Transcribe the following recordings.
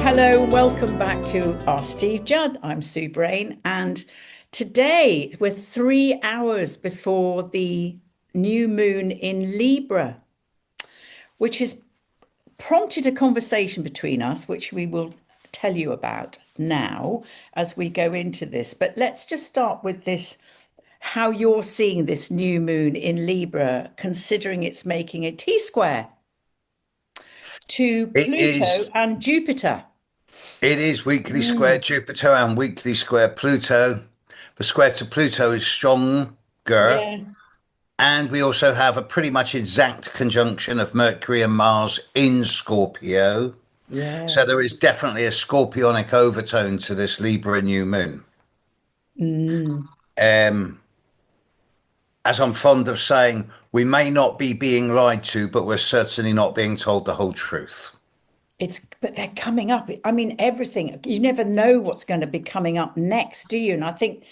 Hello, welcome back to Ask Steve Judd. I'm Sue Brain, and today we're 3 hours before the new moon in Libra, which has prompted a conversation between us, which we will tell you about now as we go into this. But let's just start with this, how you're seeing this new moon in Libra, considering it's making a T-square to It Pluto is and Jupiter. it is weekly square Jupiter and weekly square Pluto. The square to Pluto is stronger, Yeah, and we also have a pretty much exact conjunction of Mercury and Mars in Scorpio. yeah. So there is definitely a scorpionic overtone to this Libra new moon. Mm. Um, as I'm fond of saying, we may not be being lied to, but we're certainly not being told the whole truth. But they're coming up. I mean, everything. You never know what's going to be coming up next, do you? And I think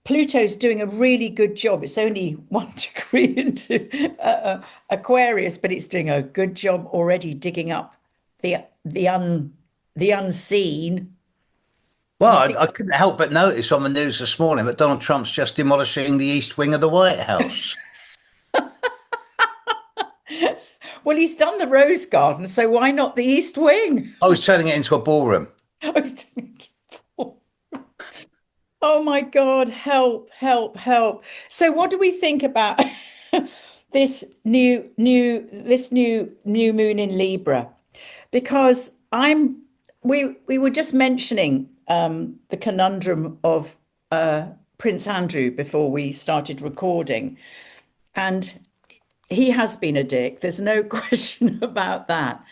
Pluto's doing a really good job. It's only 1 degree into Aquarius, but it's doing a good job already digging up the the un the unseen. Well, And I think, I couldn't help but notice on the news this morning that Donald Trump's just demolishing the East Wing of the White House. well, he's done the Rose Garden, so why not the East Wing? I was turning it into a ballroom. Oh my God, help, help, help. So what do we think about this new moon in Libra? Because we were just mentioning the conundrum of Prince Andrew before we started recording, and he has been a dick. There's no question about that.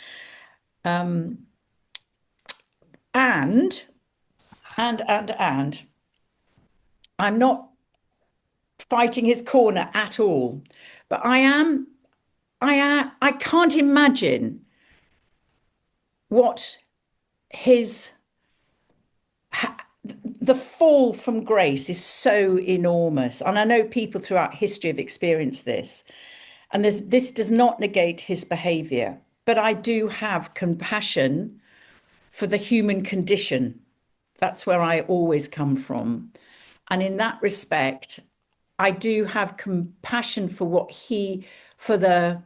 And and I'm not fighting his corner at all. But I can't imagine what his the fall from grace is so enormous. And I know people throughout history have experienced this. And this does not negate his behavior. But I do have compassion for the human condition. That's where I always come from. And in that respect, I do have compassion for for the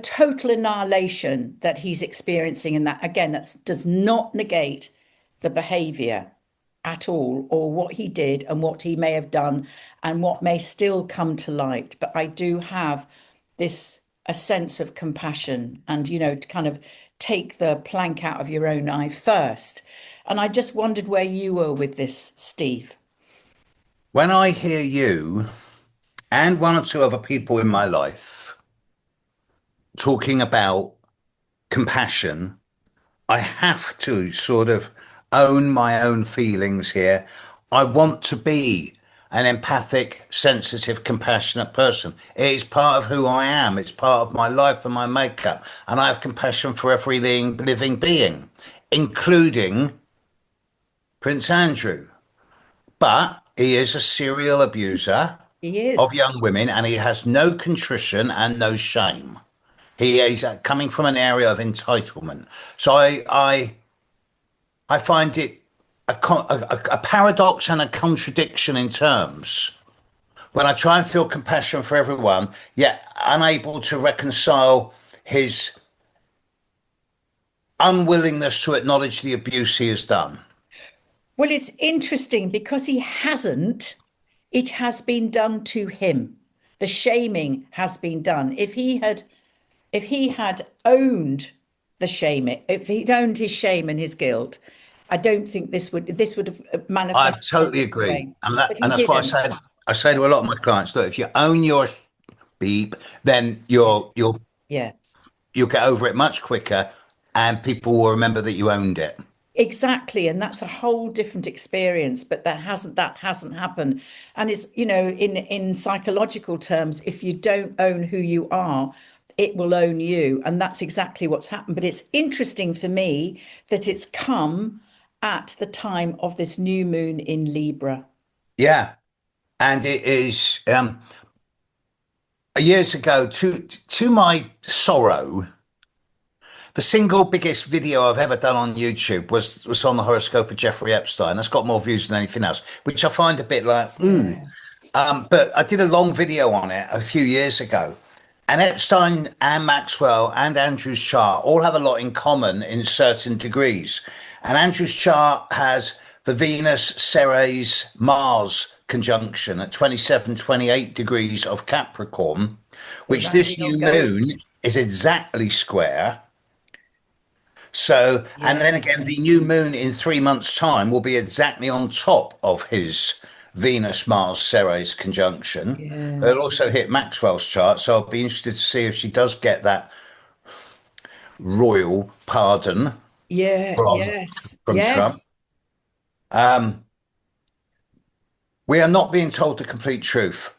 total annihilation that he's experiencing. And that, again, that does not negate the behavior at all, or what he did and what he may have done and what may still come to light. But I do have a sense of compassion and, to kind of take the plank out of your own eye first. And I just wondered where you were with this, Steve. When I hear you and one or two other people in my life talking about compassion, I have to sort of own my own feelings here. I want to be an empathic, sensitive, compassionate person. It is part of who I am. It's part of my life and my makeup. And I have compassion for every living being, including Prince Andrew. But he is a serial abuser He of is. young women, and he has no contrition and no shame. He is coming from an area of entitlement. So I find it a paradox and a contradiction in terms when I try and feel compassion for everyone, yet unable to reconcile his unwillingness to acknowledge the abuse he has done. Well, it's interesting because he hasn't. It has been done to him. The shaming has been done. If he had owned the shame, if he'd owned his shame and his guilt, I don't think this would have I manifested in a totally different agree, way. and But he that's what I didn't. said. I say to a lot of my clients, look, if you own your beep, then Yeah, yeah. you'll get over it much quicker, and people will remember that you owned it. Exactly, and that's a whole different experience, but that hasn't happened. And it's, in psychological terms, if you don't own who you are, it will own you. And that's exactly what's happened. But it's interesting for me that it's come at the time of this new moon in Libra. Yeah, and it is years ago. To my sorrow, the single biggest video I've ever done on YouTube was on the horoscope of Jeffrey Epstein. That's got more views than anything else, which I find a bit like, ooh. Yeah. But I did a long video on it a few years ago. And Epstein and Maxwell and Andrew's chart all have a lot in common in certain degrees. And Andrew's chart has the Venus, Ceres, Mars conjunction at 27, 28 degrees of Capricorn, The which this rounding new of gold. moon is exactly square. So, and then Yeah. again, the new moon in 3 months' time will be exactly on top of his Venus Mars Ceres conjunction. Yeah. It'll also hit Maxwell's chart. So I'll be interested to see if she does get that royal pardon Yeah. from, Yes. from Trump. Yes. We are not being told the complete truth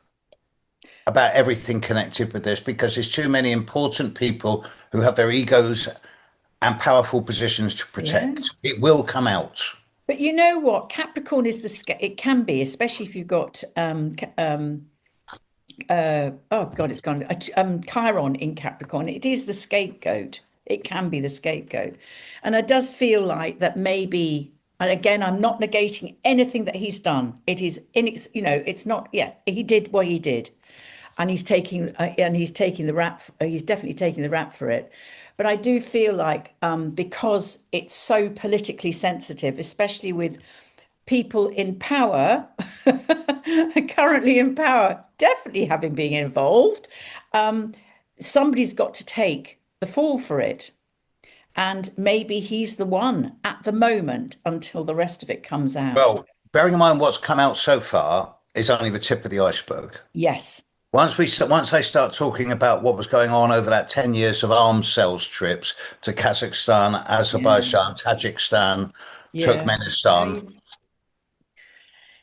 about everything connected with this because there's too many important people who have their egos and powerful positions to Yeah. protect. It will come out. But you know what? Capricorn is it can be, especially if you've got oh God, it's gone. Chiron in Capricorn. It is the scapegoat. It can be the scapegoat, and it does feel like that maybe. And again, I'm not negating anything that he's done. It is it's not. Yeah, he did what he did, and he's taking the rap. He's definitely taking the rap for it. But I do feel like because it's so politically sensitive, especially with people in power, currently in power, definitely having been involved, somebody's got to take the fall for it. And maybe he's the one at the moment until the rest of it comes out. Well, bearing in mind what's come out so far is only the tip of the iceberg. Yes. Once they start talking about what was going on over that 10 years of arms sales trips to Kazakhstan, Yeah. Azerbaijan, Tajikistan, Yeah. No, Turkmenistan,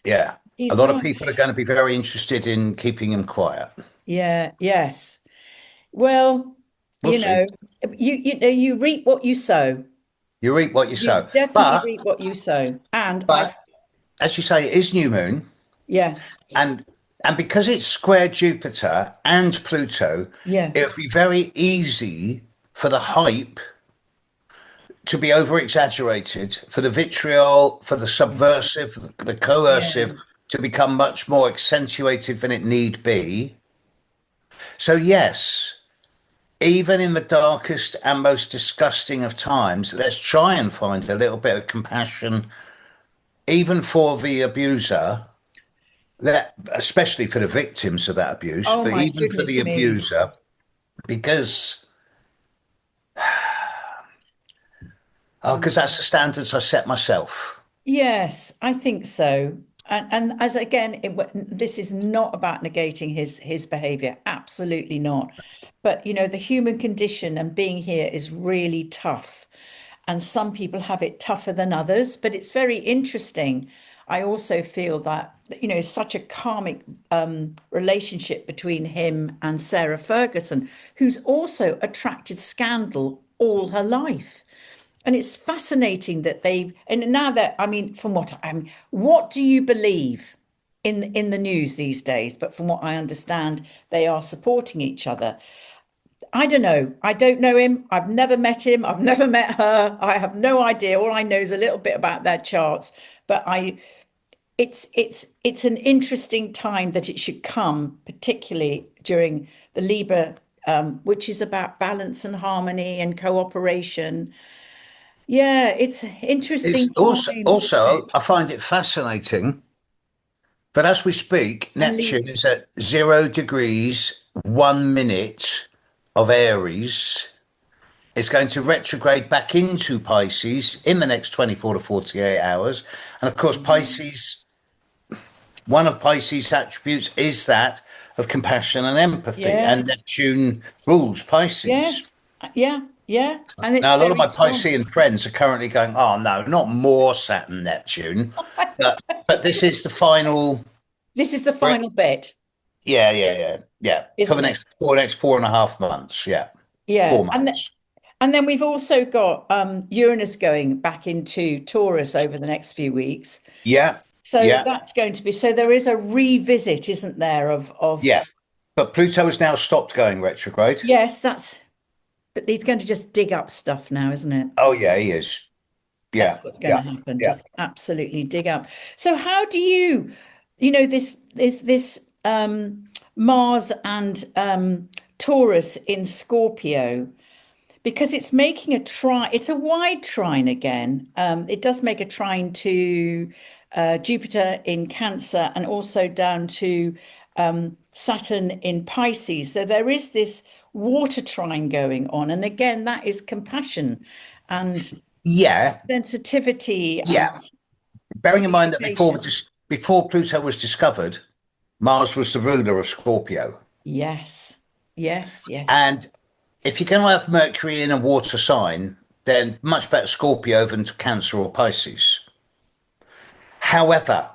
yeah, a he's lot of right. people are going to be very interested in keeping him quiet. Yeah. Yes. Well, We'll you see. know, you reap what you sow. You reap what you You sow. definitely But reap what you sow. And I, but as you say, it is new moon, yeah, and because it's square Jupiter and Pluto, yeah, it would be very easy for the hype to be over exaggerated, for the vitriol, for the subversive, the yeah. coercive to become much more accentuated than it need be. So, yes, even in the darkest and most disgusting of times, let's try and find a little bit of compassion, even for the abuser, that especially for the victims of that abuse, Oh but my even for the goodness me. abuser, because because that's the standards I set myself. Yes, I think so. And as again, this is not about negating his behavior. Absolutely not. But the human condition and being here is really tough. And some people have it tougher than others. But it's very interesting. I also feel that such a karmic relationship between him and Sarah Ferguson, who's also attracted scandal all her life. And it's fascinating that and now that, I mean, from what do you believe in the news these days? But from what I understand, they are supporting each other. I don't know. I don't know him. I've never met him. I've never met her. I have no idea. All I know is a little bit about their charts. But it's an interesting time that it should come, particularly during the Libra, which is about balance and harmony and cooperation. Yeah, it's It's interesting also times, isn't also it? I find it fascinating that as we speak, And Neptune is at 0 degrees 1 minute of Aries. It's going to retrograde back into Pisces in the next 24 to 48 hours. And of course, Pisces, one of Pisces' attributes is that of compassion and empathy. yeah, And Neptune rules Pisces. yes, yeah, yeah, and it's Now, a lot of very my strong. Piscean friends are currently going, "Oh no, not more Saturn Neptune," but this is the final. This is the final bit, Yeah. For the isn't it? next 4.5 months. Yeah, Yeah, four months. and then we've also got Uranus going back into Taurus over the next few weeks. Yeah, So yeah, that's going to be so there is a revisit, isn't there, of yeah. But Pluto has now stopped going retrograde. yes, that's But he's going to just dig up stuff now, isn't it? Oh yeah, he is. That's Yeah, what's going yeah, to happen. yeah. Just absolutely dig up. So how do this Mars and Taurus in Scorpio, because it's making a trine, it's a wide trine again. It does make a trine to Jupiter in Cancer and also down to Saturn in Pisces. So there is this water trine going on. And again, that is compassion and Yeah, sensitivity and yeah. Bearing in mind that communication. before Pluto was discovered, Mars was the ruler of Scorpio. Yes, yes, yes. And if you're going to have Mercury in a water sign, then much better Scorpio than to Cancer or Pisces. However,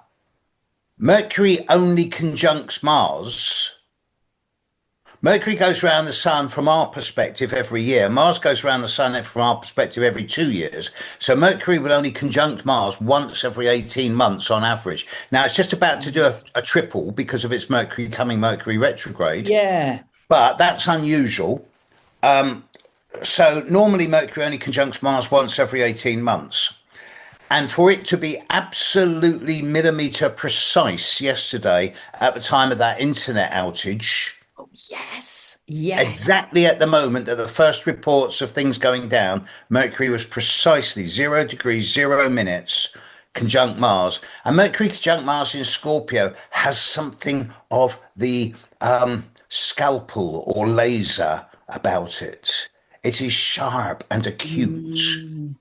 Mercury only conjuncts Mars. Mercury goes around the sun from our perspective every year. Mars goes around the sun from our perspective every 2 years. So Mercury will only conjunct Mars once every 18 months on average. Now it's just about to do a triple because of its Mercury retrograde, Yeah. but that's unusual. So normally Mercury only conjuncts Mars once every 18 months. And for it to be absolutely millimeter precise yesterday at the time of that internet outage, Oh, yes. Yes. exactly at the moment that the first reports of things going down, Mercury was precisely 0 degrees, 0 minutes conjunct Mars. And Mercury conjunct Mars in Scorpio has something of the scalpel or laser about it. It is sharp and acute, Mm,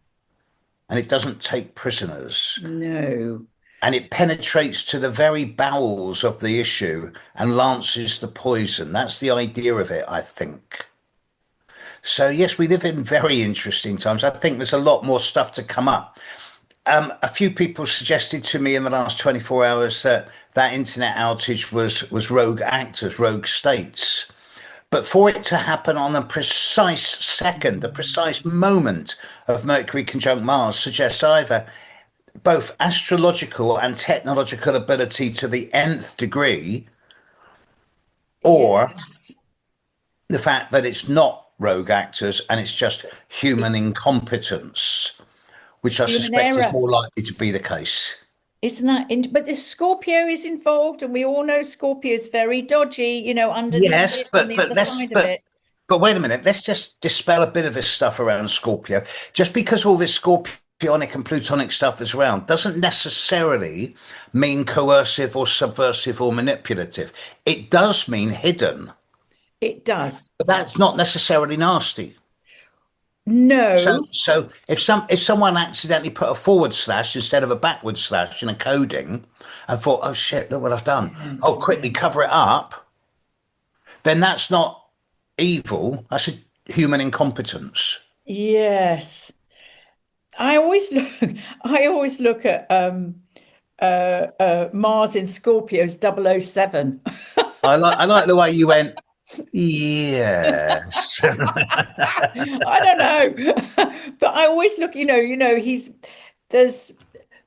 and it doesn't take prisoners. no. And it penetrates to the very bowels of the issue and lances the poison. That's the idea of it, I think. So, yes, we live in very interesting times. I think there's a lot more stuff to come up. A few people suggested to me in the last 24 hours that that internet outage was rogue actors, rogue states. But for it to happen on a precise second, the precise moment of Mercury conjunct Mars suggests either both astrological and technological ability to the nth degree, or Yes. the fact that it's not rogue actors and it's just human incompetence, which I Human suspect is error. more likely to be the case. Isn't that but the Scorpio is involved, and we all know Scorpio is very dodgy, underneath Yes, it, on the other side of it. but wait a minute. Let's just dispel a bit of this stuff around Scorpio. Just because all this Scorpionic and Plutonic stuff is around doesn't necessarily mean coercive or subversive or manipulative. It does mean hidden, It does. but that's not necessarily nasty. So, No. so if someone accidentally put a forward slash instead of a backward slash in a coding and thought, oh shit, look what I've done. Yeah, Oh, yeah. quickly cover it up, then that's not evil. That's a human incompetence. Yes. I always look I always look at Mars in Scorpio's 007. I like the way you went, yes. I don't know. But I always look, he's there's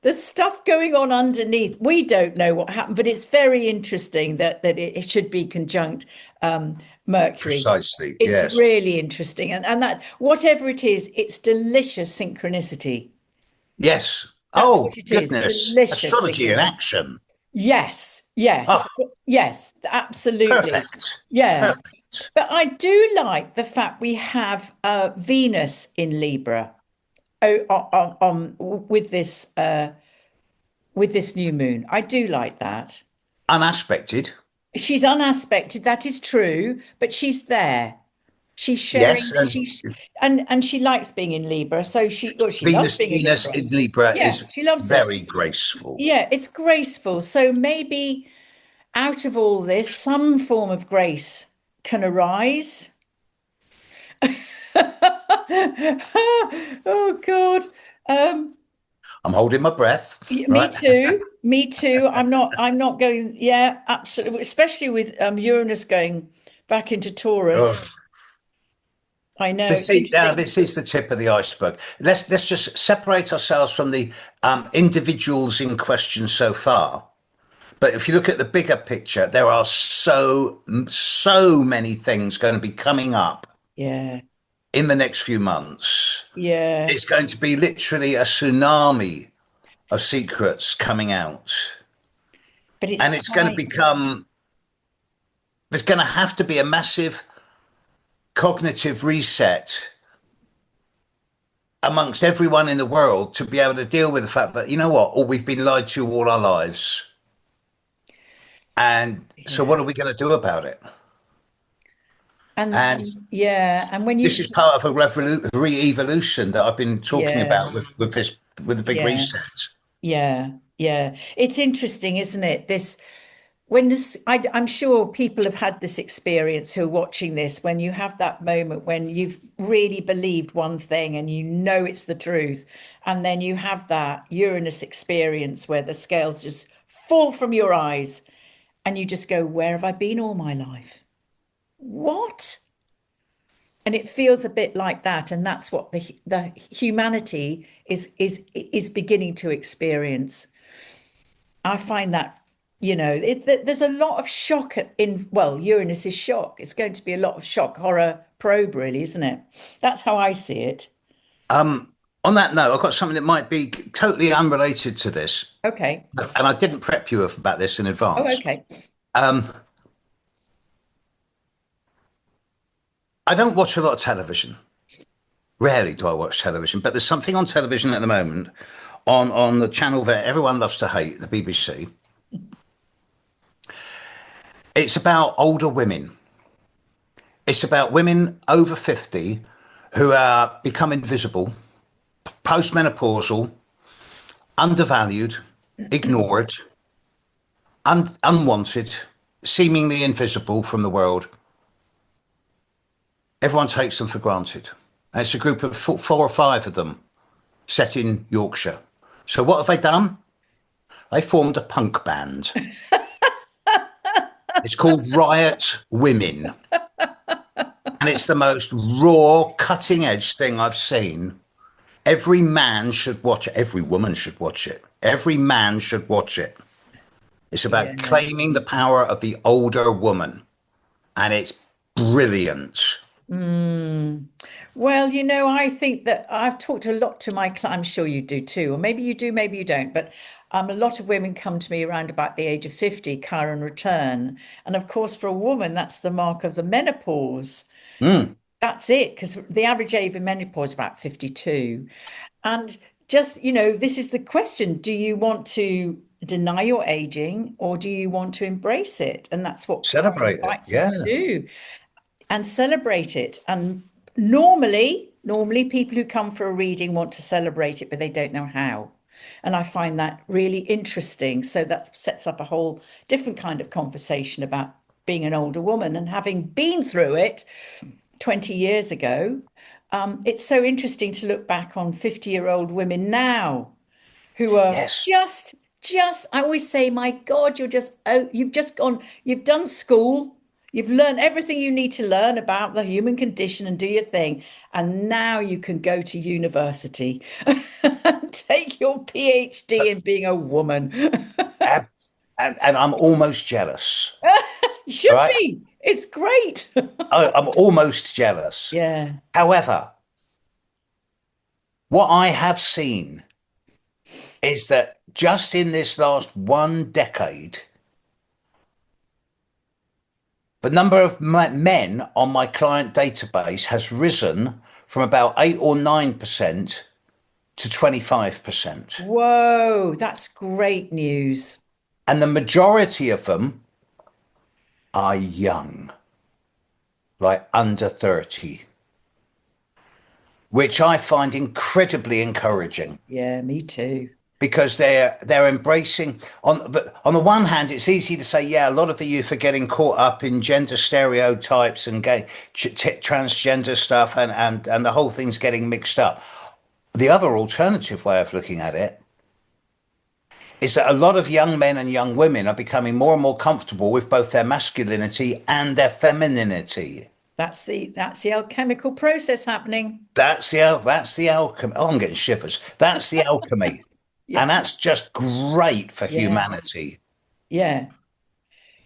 there's stuff going on underneath. We don't know what happened, but it's very interesting that it should be conjunct Mercury. Precisely, It's yes. really interesting. And that whatever it is, it's delicious synchronicity. Yes. That's Oh, what it is. goodness. Delicious Astrology in synchronicity. action. Yes, Oh, yes, yes, absolutely. perfect. Yeah. Perfect. But I do like the fact we have Venus in Libra with this new moon. I do like that. Unaspected. She's unaspected, that is true, but she's there. She's Yes. sharing, And and she likes being in Libra, so she loves being in Venus Libra. in Libra Yeah, is she loves it. very graceful. Yeah, it's graceful. So maybe out of all this, some form of grace can arise. Oh God. Um, I'm holding my breath, Me right? too. Me too. I'm not going, yeah, absolutely. Especially with Uranus going back into Taurus. Oh. I know This it's is, now, interesting. this is the tip of the iceberg. Let's just separate ourselves from the individuals in question so far. But if you look at the bigger picture, there are so many things going to be coming up Yeah. in the next few months. Yeah. It's going to be literally a tsunami of secrets coming out. But it's And it's going to time. become, there's going to have to be a massive cognitive reset amongst everyone in the world to be able to deal with the fact that, you know what, oh, we've been lied to all our lives. And so Yeah. what are we going to do about it? And And yeah, and when this you, is part of a re-evolution that I've been talking yeah, about with this, with the big yeah, reset. yeah, yeah. It's interesting, isn't it? This, when this, I'm sure people have had this experience who are watching this, when you have that moment when you've really believed one thing and you know it's the truth, and then you have that Uranus experience where the scales just fall from your eyes and you just go, where have I been all my life? What? And it feels a bit like that, and that's what the humanity is beginning to experience. I find that, there's a lot of shock in, well, Uranus is shock. It's going to be a lot of shock horror probe, really, isn't it? That's how I see it. On that note, I've got something that might be totally unrelated to this, Okay. and I didn't prep you about this in Oh, advance. okay. Um, I don't watch a lot of television. Rarely do I watch television, but there's something on television at the moment on the channel that everyone loves to hate, the BBC. It's about older women. It's about women over 50 who are become invisible, postmenopausal, undervalued, ignored, unwanted, seemingly invisible from the world. Everyone takes them for granted. And it's a group of four or five of them set in Yorkshire. So what have they done? They formed a punk band. It's called Riot Women. And it's the most raw, cutting edge thing I've seen. Every man should watch it. Every woman should watch it. Every man should watch it. It's about Yeah. claiming the power of the older woman. And it's brilliant. Mm. Well, I think that I've talked a lot to my clients. I'm sure you do too, or maybe you do, maybe you don't. But a lot of women come to me around about the age of 50, Chiron return. And of course, for a woman, that's the mark of the menopause. Mm, That's it, because the average age of menopause is about 52. And just, this is the question. Do you want to deny your aging or do you want to embrace it? And that's what Chiron celebrate it. invites us Yeah. to do and celebrate it. And normally people who come for a reading want to celebrate it, but they don't know how. And I find that really interesting. So that sets up a whole different kind of conversation about being an older woman and having been through it 20 years ago. It's so interesting to look back on 50-year-old women now who are Yes. just I always say, my God, you're just, oh, you've done school, you've learned everything you need to learn about the human condition and do your thing, and now you can go to university and take your PhD in being a woman. Ab- and I'm almost jealous. You All should right. be. It's great. I'm almost jealous. Yeah. However, what I have seen is that just in this last 1 decade, the number of men on my client database has risen from about 8 or 9% to 25%. Whoa, that's great news. And the majority of them are young, like under 30, which I find incredibly encouraging Yeah, me too. because they're embracing on the one hand it's easy to say, yeah, a lot of the youth are getting caught up in gender stereotypes and gay transgender stuff, and the whole thing's getting mixed up. The other alternative way of looking at it is that a lot of young men and young women are becoming more and more comfortable with both their masculinity and their femininity. That's the alchemical process happening. That's the alchemy. Oh, I'm getting shivers. That's the alchemy, Yeah, and that's just great for yeah, humanity. yeah.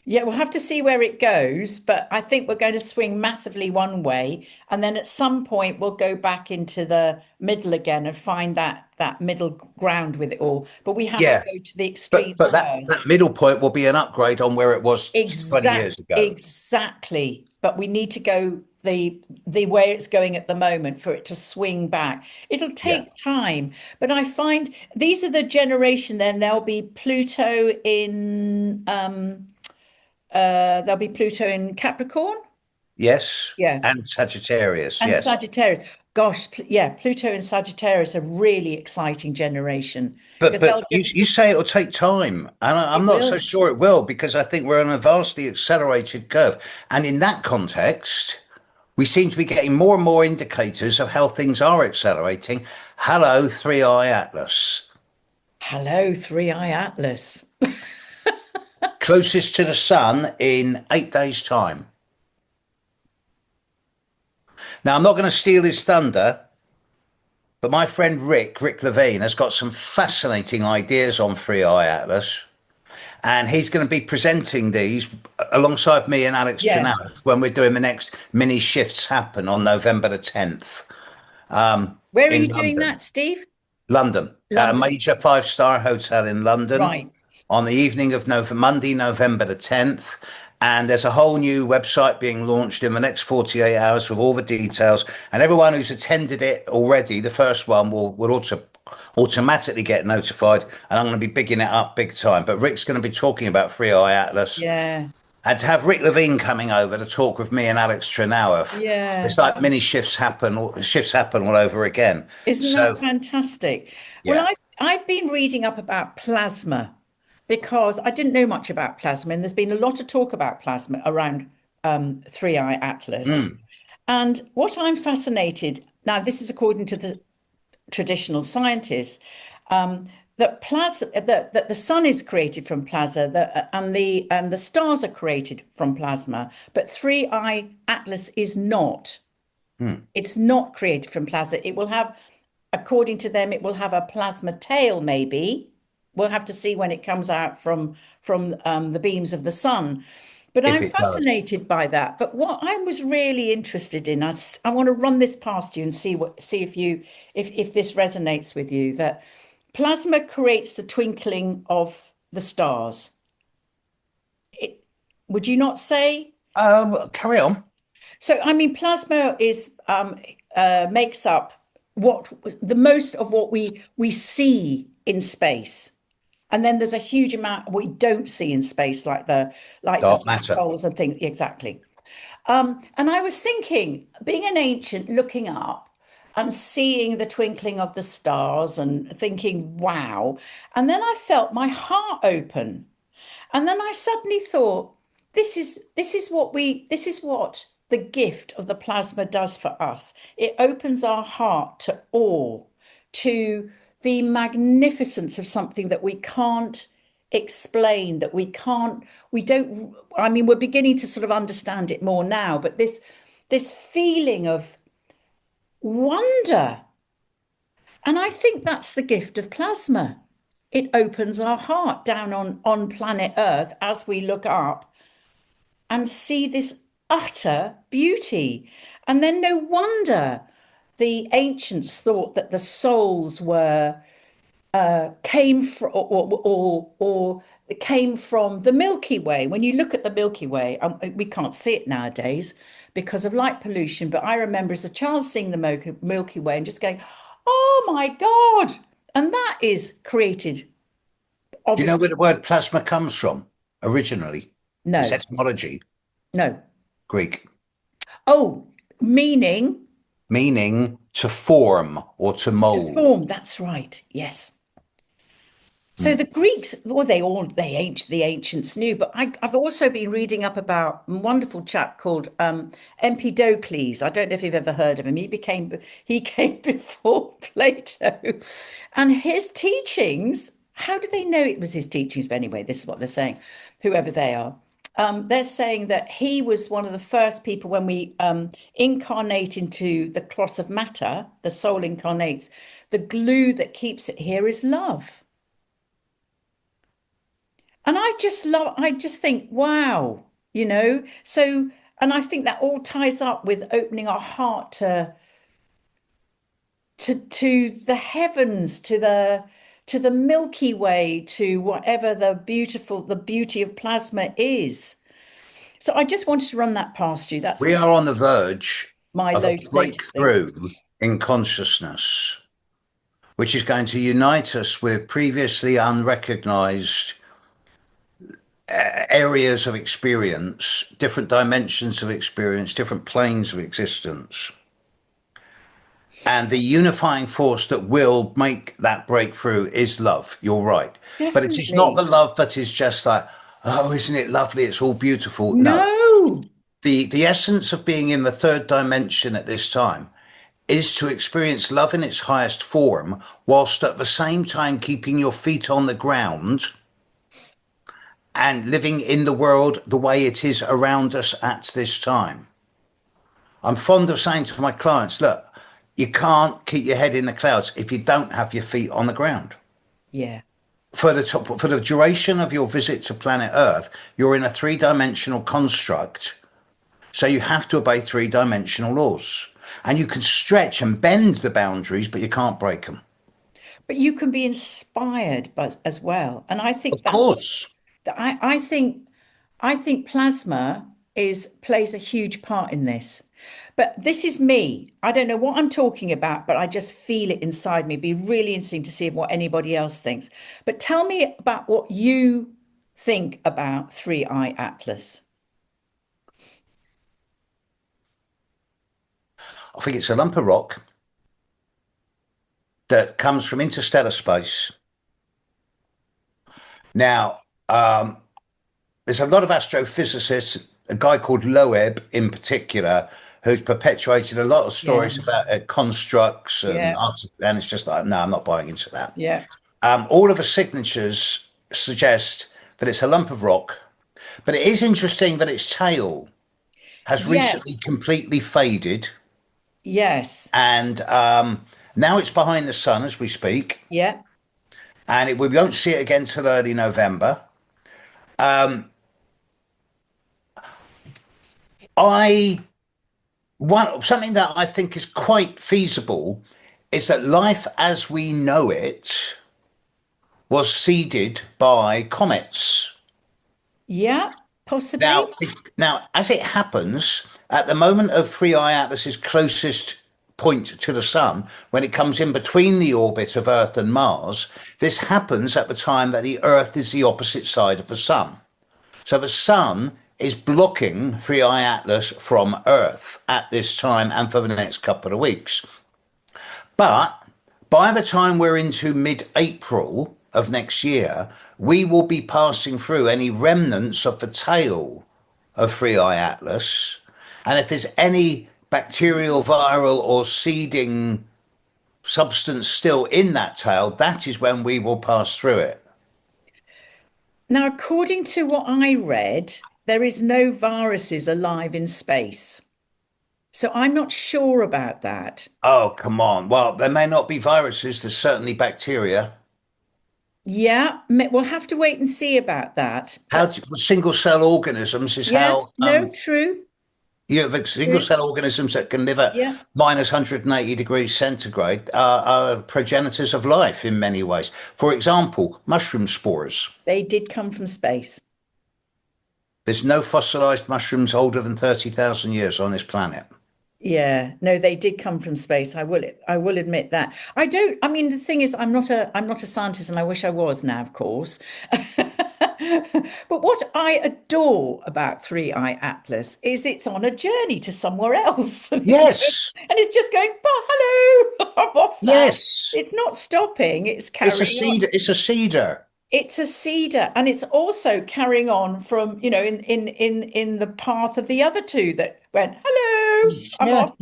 Yeah, we'll have to see where it goes, but I think we're going to swing massively one way, and then at some point we'll go back into the middle again and find that middle ground with it all. But we have to Yeah, go to the but extremes that first. middle point will be an upgrade on where it was 20 years ago. Exactly. But we need to go the way it's going at the moment for it to swing back. It'll Yeah. take time, but I find these are the generation. Then there'll be Pluto in Capricorn. Yes. Yeah. And Sagittarius. And Yes. Sagittarius. Gosh, yeah, Pluto and Sagittarius are really exciting generation But because they'll just you say it'll take time, and I'm it not so will. sure it will because I think we're on a vastly accelerated curve. And in that context, we seem to be getting more and more indicators of how things are accelerating. Hello, Three Eye Atlas. Hello, Three Eye Atlas. Closest to the sun in 8 days' time. Now, I'm not going to steal his thunder, but my friend Rick Levine, has got some fascinating ideas on Three Eye Atlas. And he's going to be presenting these alongside me and Alex Yeah. Trinell when we're doing the next mini shifts happen on November the 10th Where are in you doing London. that, Steve? London, a London. major five-star hotel in London Right. on the evening of Monday, November the 10th. And there's a whole new website being launched in the next 48 hours with all the details. And everyone who's attended it already, the first one will also automatically get notified. And I'm going to be bigging it up big time. But Rick's going to be talking about Free Eye Atlas. Yeah. And to have Rick Levine coming over to talk with me and Alex Trenauer, Yeah. it's like mini shifts happen all over again. Isn't that So, fantastic? Well, yeah. I've been reading up about plasma because I didn't know much about plasma, and there's been a lot of talk about plasma around Three Eye Atlas. Mm. And what I'm fascinated now, this is according to the traditional scientists, that plasma that the sun is created from plasma, and the stars are created from plasma, but Three Eye Atlas is not. Mm. It's not created from plasma. It will have, according to them, it will have a plasma tail, maybe. We'll have to see when it comes out from the beams of the sun. But If I'm it does. fascinated by that. But what I was really interested in, I want to run this past you and see if this resonates with you, that plasma creates the twinkling of the stars. It, would you not say? Carry on. So, I mean, plasma is makes up what the most of what we see in space, and then there's a huge amount we don't see in space, like the Dark black matter. holes and things. Exactly. And I was thinking, being an ancient, looking up and seeing the twinkling of the stars and thinking, wow. And then I felt my heart open. And then I suddenly thought, this is what the gift of the plasma does for us. It opens our heart to awe, to the magnificence of something that we can't explain, we don't, I mean, we're beginning to sort of understand it more now, but this feeling of wonder. And I think that's the gift of plasma. It opens our heart down on planet Earth as we look up and see this utter beauty. And then no wonder the ancients thought that the souls were came from or came from the Milky Way. When you look at the Milky Way, we can't see it nowadays because of light pollution. But I remember as a child seeing the Milky Way and just going, "Oh my God!" And that is created, Do you know where obviously. the word plasma comes from originally? Its No, etymology, no. Greek, Oh, meaning meaning to form or to to mold. form. That's right. Yes. So Mm. the Greeks, well, the ancients knew, but I've also been reading up about a wonderful chap called Empedocles. I don't know if you've ever heard of him. He came before Plato, and his teachings. How do they know it was his teachings? But anyway, this is what they're saying. Whoever they are, they're saying that he was one of the first people when we incarnate into the cloth of matter, the soul incarnates. The glue that keeps it here is love. And I just think, wow, So, and I think that all ties up with opening our heart to the heavens, to the Milky Way, to whatever the beauty of plasma is. So I just wanted to run that past you. That's We are on the verge my of a latest thing. breakthrough in consciousness, which is going to unite us with previously unrecognized areas of experience, different dimensions of experience, different planes of existence. And the unifying force that will make that breakthrough is love. You're right. But it is not Definitely. the love that is just like, oh, isn't it lovely? It's all beautiful. No. No. The essence of being in the third dimension at this time is to experience love in its highest form, whilst at the same time keeping your feet on the ground and living in the world the way it is around us at this time. I'm fond of saying to my clients, look, you can't keep your head in the clouds if you don't have your feet on the ground. Yeah. For the duration of your visit to planet Earth, you're in a three-dimensional construct, so you have to obey three-dimensional laws. And you can stretch and bend the boundaries, but you can't break them. But you can be inspired by, as well. And I think Of that's course. I think plasma is plays a huge part in this. But this is me. I don't know what I'm talking about, but I just feel it inside me. It'd be really interesting to see what anybody else thinks. But tell me about what you think about Three Eye Atlas. I think it's a lump of rock that comes from interstellar space. Now, there's a lot of astrophysicists, a guy called Loeb in particular, who's perpetuated a lot of Yeah, stories about constructs and yeah, art, and it's just like, no, I'm not buying into that. yeah, All of the signatures suggest that it's a lump of rock, but it is interesting that its tail has yeah, recently completely faded, yes, and now it's behind the sun as we speak, yeah, and we won't see it again till early November. I something that I think is quite feasible is that life as we know it was seeded by comets. yeah, Now, possibly. now, as it happens, at the moment of Three Eye Atlas's closest point to the sun, when it comes in between the orbit of Earth and Mars, this happens at the time that the Earth is the opposite side of the sun. So the sun is blocking Three Eye Atlas from Earth at this time and for the next couple of weeks. But by the time we're into mid April of next year, we will be passing through any remnants of the tail of Three Eye Atlas. And if there's any bacterial, viral, or seeding substance still in that tail, that is when we will pass through it. Now, according to what I read, there is no viruses alive in space. So I'm not sure about that. Oh, come on. Well, there may not be viruses, there's certainly bacteria. Yeah, we'll have to wait and see about that. How single cell organisms is Yeah, how no, true, you have single true. cell organisms that can live at Yeah, minus 180 degrees centigrade are progenitors of life in many ways. For example, mushroom spores. they did come from space. There's no fossilized mushrooms older than 30,000 years on this planet. Yeah, no, they did come from space. I will admit that. I don't, I mean, the thing is, I'm not a scientist and I wish I was now, of course. But what I adore about Three Eye Atlas is it's on a journey to somewhere else. Yes, And it's just going, oh, hello, I'm off now. yes. It's not stopping, it's It's a carrying on. cedar. It's a cedar. It's a cedar, and it's also carrying on from, in the path of the other two that went, hello, I'm Yeah, off.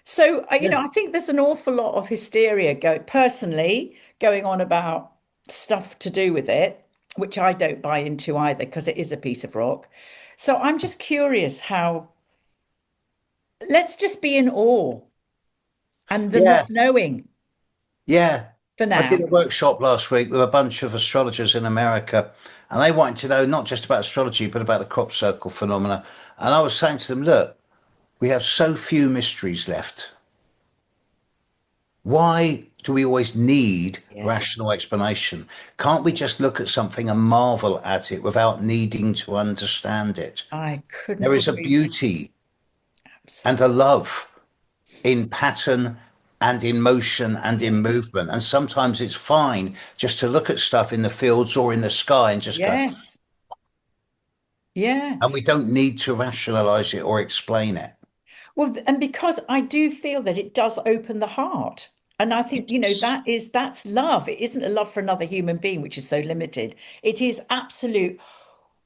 So, yeah, I think there's an awful lot of hysteria personally going on about stuff to do with it, which I don't buy into either because it is a piece of rock. So I'm just curious how, let's just be in awe and the not yeah, knowing. yeah. for I did now. a workshop last week with a bunch of astrologers in America, and they wanted to know not just about astrology, but about the crop circle phenomena. And I was saying to them, look, we have so few mysteries left. Why do we always need Yeah, rational explanation? Can't we just look at something and marvel at it without needing to understand it? I couldn't There is a agree more. beauty and Absolutely. a love in pattern and in motion and Yeah. in movement. And sometimes it's fine just to look at stuff in the fields or in the sky and just go, Yes. Yeah. and we don't need to rationalize it or explain it. Well, and because I do feel that it does open the heart. And I think, Yes. that's love. It isn't a love for another human being, which is so limited. It is absolute,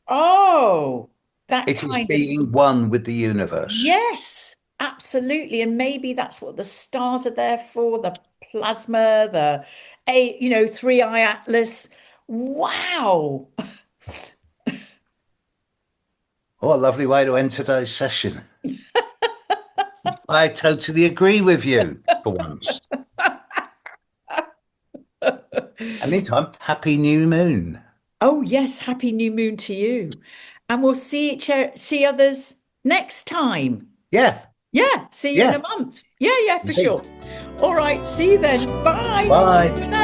oh, that It is kind of, being one with the universe. yes, absolutely. And maybe that's what the stars are there for, the plasma, three-eye atlas. Wow. What a lovely way to end today's session. I totally agree with you for once. And meantime, happy new moon. Oh, yes, happy new moon to you. And we'll see others next time. Yeah, Yeah, see you in a yeah, month. Yeah, yeah, for indeed. sure. All right, see you then. Bye. For Bye. now.